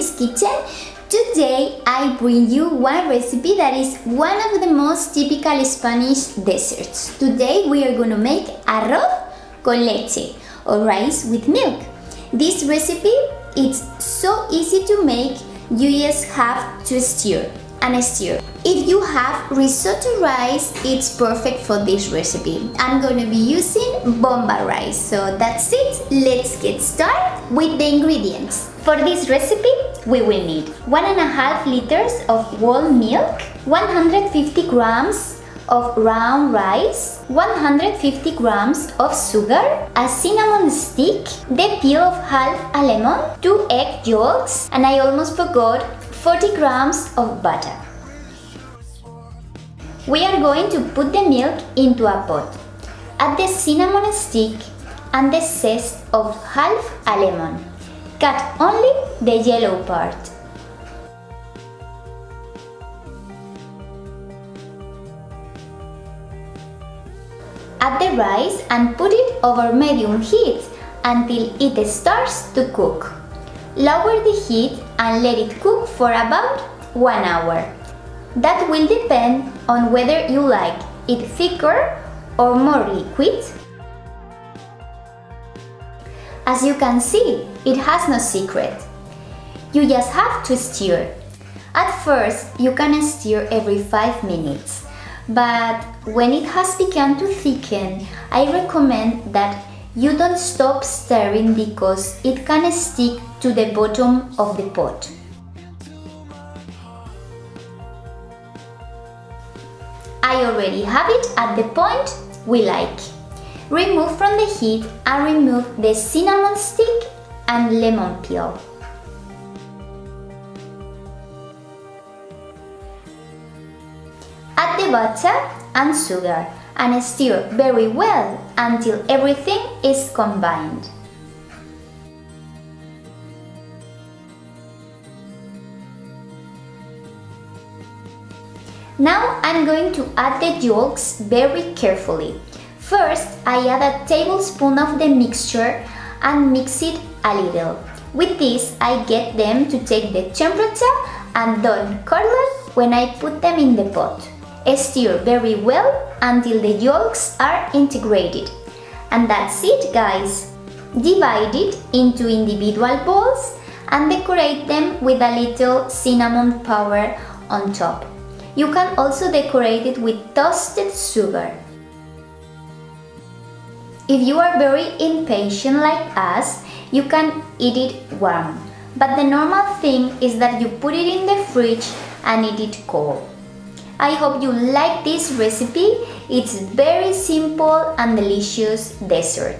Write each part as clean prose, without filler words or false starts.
Spanish kitchen. Today I bring you one recipe that is one of the most typical Spanish desserts. Today we are going to make arroz con leche, or rice with milk. This recipe is so easy to make, you just have to stir and stir. If you have risotto rice, it's perfect for this recipe. I'm going to be using bomba rice, so that's it. Let's get started with the ingredients. For this recipe, we will need 1.5 liters of whole milk, 150 grams of round rice, 150 grams of sugar, a cinnamon stick, the peel of half a lemon, 2 egg yolks, and I almost forgot 40 grams of butter. We are going to put the milk into a pot. Add the cinnamon stick and the zest of half a lemon. Cut only the yellow part. Add the rice and put it over medium heat until it starts to cook. Lower the heat and let it cook for about 1 hour. That will depend on whether you like it thicker or more liquid. As you can see, it has no secret. You just have to stir. At first, you can stir every 5 minutes, but when it has begun to thicken, I recommend that you don't stop stirring because it can stick to the bottom of the pot. I already have it at the point we like. Remove from the heat and remove the cinnamon stick and lemon peel. Add the butter and sugar and stir very well until everything is combined. Now I'm going to add the yolks very carefully. First, I add a tablespoon of the mixture and mix it a little. With this, I get them to take the temperature and don't curdle when I put them in the pot. Stir very well until the yolks are integrated. And that's it, guys. Divide it into individual balls and decorate them with a little cinnamon powder on top. You can also decorate it with toasted sugar. If you are very impatient like us, you can eat it warm. But the normal thing is that you put it in the fridge and eat it cold. I hope you like this recipe. It's very simple and delicious dessert.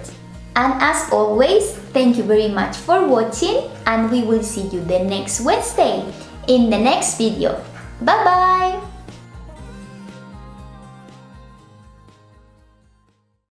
And as always, thank you very much for watching, and we will see you the next Wednesday in the next video. Bye bye!